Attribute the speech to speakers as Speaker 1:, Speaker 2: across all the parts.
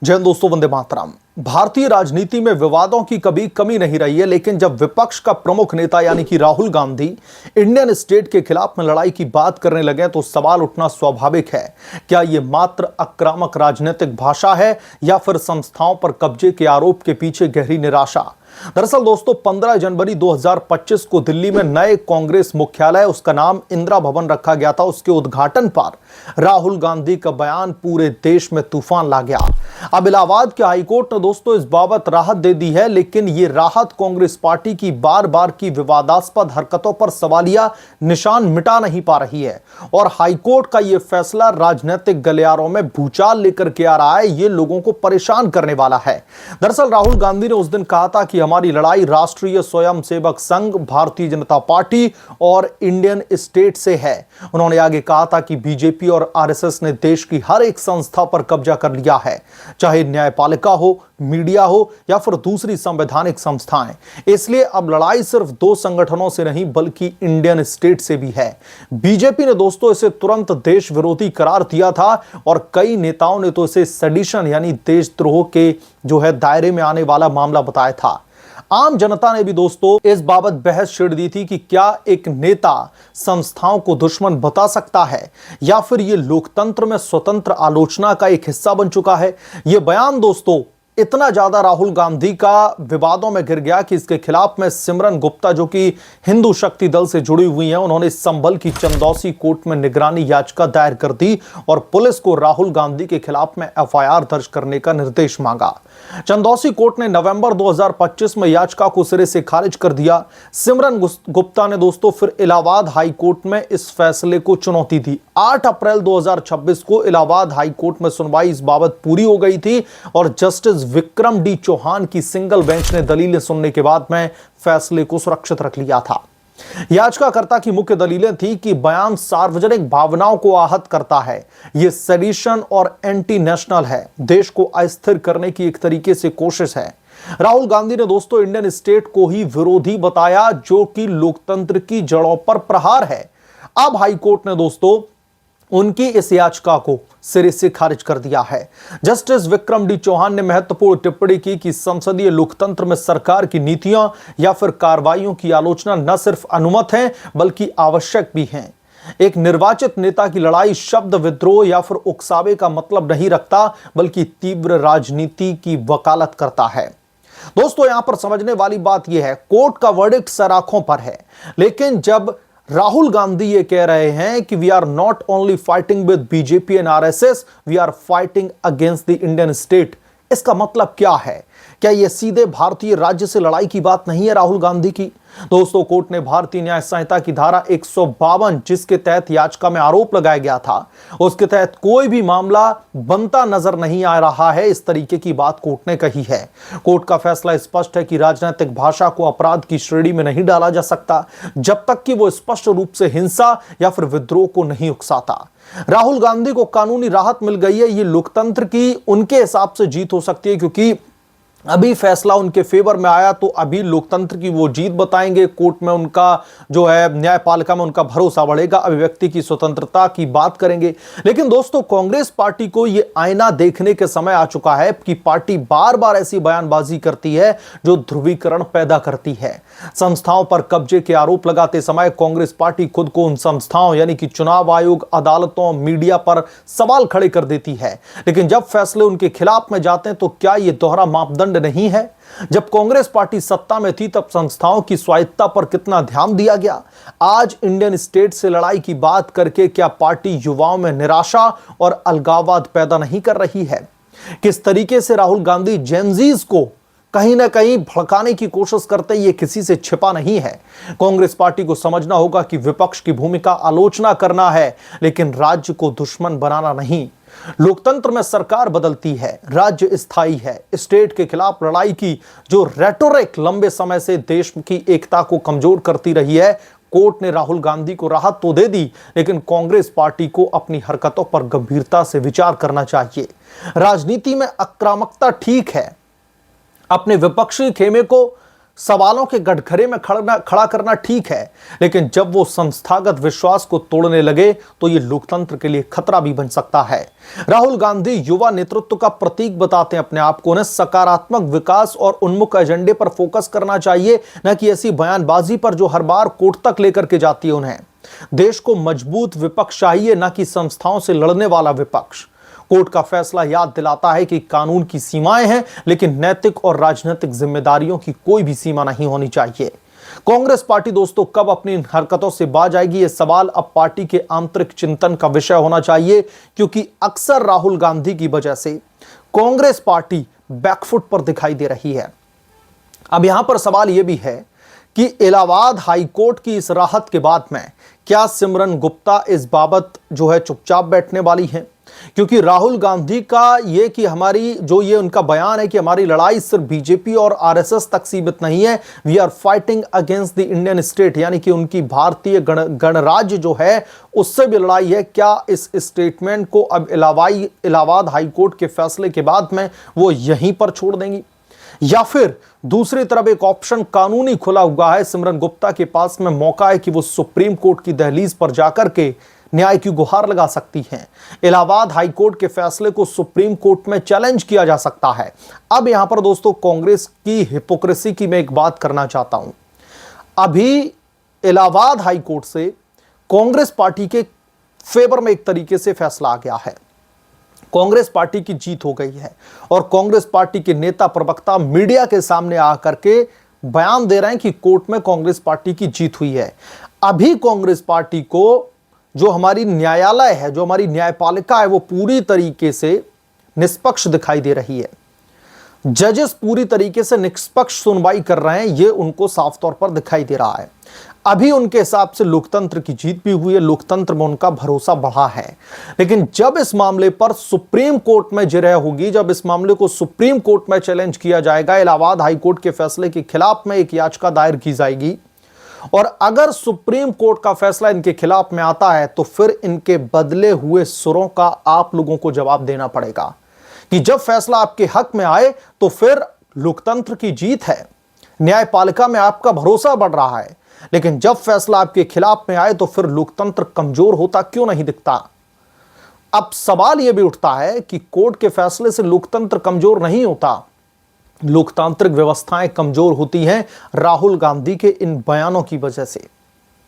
Speaker 1: जय हिंद दोस्तों, वंदे मातरम। भारतीय राजनीति में विवादों की कभी कमी नहीं रही है, लेकिन जब विपक्ष का प्रमुख नेता यानी कि राहुल गांधी इंडियन स्टेट के खिलाफ में लड़ाई की बात करने लगे तो सवाल उठना स्वाभाविक है। क्या यह मात्र आक्रामक राजनीतिक भाषा है या फिर संस्थाओं पर कब्जे के आरोप के पीछे गहरी निराशा? दरअसल दोस्तों, 15 जनवरी 2025 को दिल्ली में नए कांग्रेस मुख्यालय, उसका नाम इंदिरा भवन रखा गया था, उसके उद्घाटन पर राहुल गांधी का बयान पूरे देश में तूफान ला गया। अब इलाहाबाद के हाईकोर्ट ने दोस्तों इस बाबत राहत दे दी है, लेकिन ये राहत कांग्रेस पार्टी की बार बार की विवादास्पद हरकतों पर सवालिया निशान मिटा नहीं पा रही है। और हाईकोर्ट का यह फैसला राजनीतिक गलियारों में भूचाल लेकर के आ रहा है, ये लोगों को परेशान करने वाला है। दरअसल राहुल गांधी ने उस दिन कहा था कि हमारी लड़ाई राष्ट्रीय स्वयंसेवक संघ, भारतीय जनता पार्टी और इंडियन स्टेट से है। उन्होंने आगे कहा था कि बीजेपी और आरएसएस ने देश की हर एक संस्था पर कब्जा कर लिया है, चाहे न्यायपालिका हो, मीडिया हो या फिर दूसरी संवैधानिक संस्थाएं। इसलिए अब लड़ाई सिर्फ दो संगठनों से नहीं बल्कि इंडियन स्टेट से भी है। बीजेपी ने दोस्तों इसे तुरंत देश विरोधी करार दिया था और कई नेताओं ने तो इसे सेडिशन यानी देशद्रोह के दायरे में आने वाला मामला बताया था। आम जनता ने भी दोस्तों इस बाबत बहस छेड़ दी थी कि क्या एक नेता संस्थाओं को दुश्मन बता सकता है या फिर यह लोकतंत्र में स्वतंत्र आलोचना का एक हिस्सा बन चुका है। यह बयान दोस्तों इतना ज्यादा राहुल गांधी का विवादों में गिर गया कि इसके खिलाफ में सिमरन गुप्ता, जो कि हिंदू शक्ति दल से जुड़ी हुई हैं, उन्होंने संभल की चंदौसी कोर्ट में निगरानी याचिका दायर कर दी और पुलिस को राहुल गांधी के खिलाफ में एफआईआर दर्ज करने का निर्देश मांगा। चंदौसी कोर्ट ने नवंबर 2025 में याचिका को सिरे से खारिज कर दिया। सिमरन गुप्ता ने दोस्तों फिर इलाहाबाद हाई कोर्ट में इस फैसले को चुनौती दी। 8 अप्रैल 2026 को इलाहाबाद हाई कोर्ट में सुनवाई इस बाबत पूरी हो गई थी और जस्टिस विक्रम डी चौहान की सिंगल बेंच ने दलीलें सुनने के बाद में फैसले को सुरक्षित रख लिया था। याचिकाकर्ता की मुख्य दलीलें थी कि बयान सार्वजनिक भावनाओं को आहत करता है, यह सेडिशन और एंटी नेशनल है, देश को अस्थिर करने की एक तरीके से कोशिश है। राहुल गांधी ने दोस्तों इंडियन स्टेट को ही विरोधी बताया, जो कि लोकतंत्र की जड़ों पर प्रहार है। अब हाईकोर्ट ने दोस्तों उनकी इस याचिका को सिरे से खारिज कर दिया है। जस्टिस विक्रम डी चौहान ने महत्वपूर्ण टिप्पणी की कि संसदीय लोकतंत्र में सरकार की नीतियां या फिर कार्रवाइयों की आलोचना न सिर्फ अनुमत है बल्कि आवश्यक भी है। एक निर्वाचित नेता की लड़ाई शब्द विद्रोह या फिर उकसावे का मतलब नहीं रखता बल्कि तीव्र राजनीति की वकालत करता है। दोस्तों यहां पर समझने वाली बात यह है, कोर्ट का वर्डिक्ट सराखों पर है, लेकिन जब राहुल गांधी ये कह रहे हैं कि we are not only fighting with BJP and RSS, we are fighting against the Indian state, इसका मतलब क्या है? क्या यह सीधे भारतीय राज्य से लड़ाई की बात नहीं है राहुल गांधी की? दोस्तों कोर्ट ने भारतीय न्याय संहिता की धारा 152, जिसके तहत याचिका में आरोप लगाया गया था, उसके तहत कोई भी मामला बनता नजर नहीं आ रहा है, इस तरीके की बात कोर्ट ने कही है। कोर्ट का फैसला स्पष्ट है कि राजनीतिक भाषा को अपराध की श्रेणी में नहीं डाला जा सकता जब तक कि वो स्पष्ट रूप से हिंसा या फिर विद्रोह को नहीं उकसाता। राहुल गांधी को कानूनी राहत मिल गई है, ये लोकतंत्र की उनके हिसाब से जीत हो सकती है, क्योंकि अभी फैसला उनके फेवर में आया तो अभी लोकतंत्र की वो जीत बताएंगे। कोर्ट में उनका न्यायपालिका में उनका भरोसा बढ़ेगा, अभिव्यक्ति की स्वतंत्रता की बात करेंगे। लेकिन दोस्तों कांग्रेस पार्टी को ये आईना देखने के समय आ चुका है कि पार्टी बार बार ऐसी बयानबाजी करती है जो ध्रुवीकरण पैदा करती है। संस्थाओं पर कब्जे के आरोप लगाते समय कांग्रेस पार्टी खुद को उन संस्थाओं यानी कि चुनाव आयोग, अदालतों, मीडिया पर सवाल खड़े कर देती है, लेकिन जब फैसले उनके खिलाफ में जाते हैं तो क्या ये दोहरा मापदंड नहीं है? जब कांग्रेस पार्टी सत्ता में थी तब संस्थाओं की स्वायत्तता पर कितना ध्यान दिया गया। आज इंडियन स्टेट से लड़ाई की बात करके क्या पार्टी युवाओं में निराशा और अलगाववाद पैदा नहीं कर रही है? किस तरीके से राहुल गांधी जेनजीज को कहीं ना कहीं भड़काने की कोशिश करते, ये किसी से छिपा नहीं है। कांग्रेस पार्टी को समझना होगा कि विपक्ष की भूमिका आलोचना करना है, लेकिन राज्य को दुश्मन बनाना नहीं। लोकतंत्र में सरकार बदलती है, राज्य स्थायी है। स्टेट के खिलाफ लड़ाई की जो रेटोरिक लंबे समय से देश की एकता को कमजोर करती रही है, कोर्ट ने राहुल गांधी को राहत तो दे दी, लेकिन कांग्रेस पार्टी को अपनी हरकतों पर गंभीरता से विचार करना चाहिए। राजनीति में आक्रामकता ठीक है, अपने विपक्षी खेमे को सवालों के गठघरे में खड़ा करना ठीक है, लेकिन जब वो संस्थागत विश्वास को तोड़ने लगे तो ये लोकतंत्र के लिए खतरा भी बन सकता है। राहुल गांधी युवा नेतृत्व का प्रतीक बताते हैं अपने आप को। उन्हें सकारात्मक विकास और उन्मुख एजेंडे पर फोकस करना चाहिए, न कि ऐसी बयानबाजी पर जो हर बार कोर्ट तक लेकर के जाती है। उन्हें देश को मजबूत विपक्ष चाहिए, न कि संस्थाओं से लड़ने वाला विपक्ष। कोर्ट का फैसला याद दिलाता है कि कानून की सीमाएं हैं, लेकिन नैतिक और राजनीतिक जिम्मेदारियों की कोई भी सीमा नहीं होनी चाहिए। कांग्रेस पार्टी दोस्तों कब अपनी इन हरकतों से बाज आएगी, यह सवाल अब पार्टी के आंतरिक चिंतन का विषय होना चाहिए, क्योंकि अक्सर राहुल गांधी की वजह से कांग्रेस पार्टी बैकफुट पर दिखाई दे रही है। अब यहां पर सवाल यह भी है कि इलाहाबाद हाईकोर्ट की इस राहत के बाद में क्या सिमरन गुप्ता इस बाबत जो है चुपचाप बैठने वाली हैं? क्योंकि राहुल गांधी का ये कि हमारी जो ये उनका बयान है कि हमारी लड़ाई सिर्फ बीजेपी और आरएसएस तक सीमित नहीं है, we are fighting against the Indian state, यानी कि उनकी भारतीय गणराज्य जो है उससे भी लड़ाई है। क्या इस स्टेटमेंट को अब इलाहाबाद हाईकोर्ट के फैसले के बाद में वो यहीं पर छोड़ देंगी, या फिर दूसरी तरफ एक ऑप्शन कानूनी खुला हुआ है? सिमरन गुप्ता के पास में मौका है कि वो सुप्रीम कोर्ट की दहलीज पर जाकर के न्याय की गुहार लगा सकती हैं। इलाहाबाद हाईकोर्ट के फैसले को सुप्रीम कोर्ट में चैलेंज किया जा सकता है। अब यहां पर दोस्तों कांग्रेस की हिपोक्रेसी की मैं एक बात करना चाहता हूं। अभी इलाहाबाद हाईकोर्ट से कांग्रेस पार्टी के फेवर में एक तरीके से फैसला आ गया है। कांग्रेस पार्टी की जीत हो गई है और कांग्रेस पार्टी के नेता प्रवक्ता मीडिया के सामने आकर के बयान दे रहे हैं कि कोर्ट में कांग्रेस पार्टी की जीत हुई है। अभी कांग्रेस पार्टी को जो हमारी न्यायालय है, जो हमारी न्यायपालिका है, वो पूरी तरीके से निष्पक्ष दिखाई दे रही है। जजेस पूरी तरीके से निष्पक्ष सुनवाई कर रहे हैं, ये उनको साफ तौर पर दिखाई दे रहा है। अभी उनके हिसाब से लोकतंत्र की जीत भी हुई है, लोकतंत्र में उनका भरोसा बढ़ा है। लेकिन जब इस मामले पर सुप्रीम कोर्ट में जिरह होगी, जब इस मामले को सुप्रीम कोर्ट में चैलेंज किया जाएगा, इलाहाबाद हाईकोर्ट के फैसले के खिलाफ में एक याचिका दायर की जाएगी और अगर सुप्रीम कोर्ट का फैसला इनके खिलाफ में आता है तो फिर इनके बदले हुए सुरों का आप लोगों को जवाब देना पड़ेगा कि जब फैसला आपके हक में आए तो फिर लोकतंत्र की जीत है, न्यायपालिका में आपका भरोसा बढ़ रहा है, लेकिन जब फैसला आपके खिलाफ में आए तो फिर लोकतंत्र कमजोर होता क्यों नहीं दिखता? अब सवाल यह भी उठता है कि कोर्ट के फैसले से लोकतंत्र कमजोर नहीं होता, लोकतांत्रिक व्यवस्थाएं कमजोर होती हैं राहुल गांधी के इन बयानों की वजह से।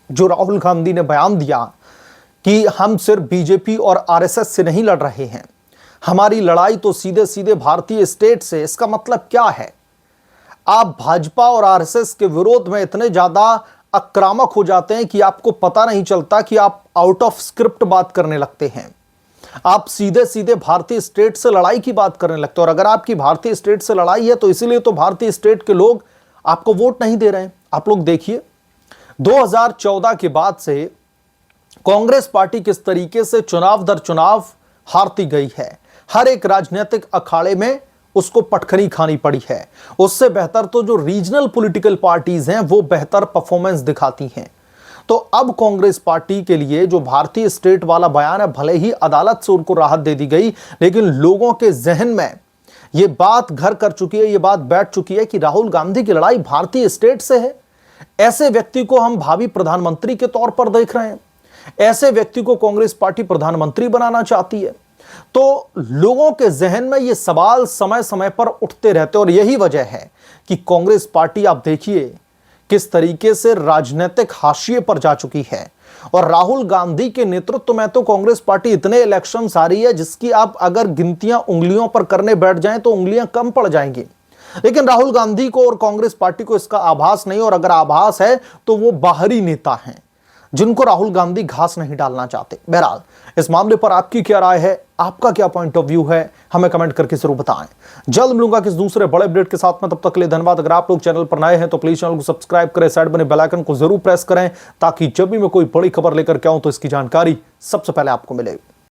Speaker 1: जो राहुल गांधी ने बयान दिया कि हम सिर्फ बीजेपी और आरएसएस से नहीं लड़ रहे हैं, हमारी लड़ाई तो सीधे सीधे भारतीय स्टेट से। इसका मतलब क्या है? आप भाजपा और आरएसएस के विरोध में इतने ज्यादा आक्रामक हो जाते हैं कि आपको पता नहीं चलता कि आप आउट ऑफ स्क्रिप्ट बात करने लगते हैं। आप सीधे सीधे भारतीय स्टेट से लड़ाई की बात करने लगते हैं। और अगर आपकी भारतीय स्टेट से लड़ाई है तो इसीलिए तो भारतीय स्टेट के लोग आपको वोट नहीं दे रहे हैं। आप लोग देखिए 2014 के बाद से कांग्रेस पार्टी किस तरीके से चुनाव दर चुनाव हारती गई है। हर एक राजनीतिक अखाड़े में उसको पटखनी खानी पड़ी है। उससे बेहतर तो जो रीजनल पॉलिटिकल पार्टीज हैं वो बेहतर परफॉर्मेंस दिखाती हैं। तो अब कांग्रेस पार्टी के लिए जो भारतीय स्टेट वाला बयान है, भले ही अदालत से उनको राहत दे दी गई, लेकिन लोगों के जहन में यह बात घर कर चुकी है, यह बात बैठ चुकी है कि राहुल गांधी की लड़ाई भारतीय स्टेट से है। ऐसे व्यक्ति को हम भावी प्रधानमंत्री के तौर पर देख रहे हैं, ऐसे व्यक्ति को कांग्रेस पार्टी प्रधानमंत्री बनाना चाहती है। तो लोगों के जहन में ये सवाल समय समय पर उठते रहते हैं और यही वजह है कि कांग्रेस पार्टी आप देखिए किस तरीके से राजनीतिक हाशिए पर जा चुकी है। और राहुल गांधी के नेतृत्व में तो कांग्रेस पार्टी इतने इलेक्शंस आ रही है जिसकी आप अगर गिनतियां उंगलियों पर करने बैठ जाएं तो उंगलियां कम पड़ जाएंगी। लेकिन राहुल गांधी को और कांग्रेस पार्टी को इसका आभास नहीं, और अगर आभास है तो वो बाहरी नेता हैं जिनको राहुल गांधी घास नहीं डालना चाहते। बहरहाल इस मामले पर आपकी क्या राय है, आपका क्या पॉइंट ऑफ व्यू है, हमें कमेंट करके जरूर बताएं। जल्द मिलूंगा किस दूसरे बड़े अपडेट के साथ में, तब तक के लिए धन्यवाद। अगर आप लोग चैनल पर नए हैं तो प्लीज चैनल को सब्सक्राइब करें, साइड बने बेल आइकन को जरूर प्रेस करें ताकि जब भी मैं कोई बड़ी खबर लेकर के आऊं तो इसकी जानकारी सबसे पहले आपको मिले।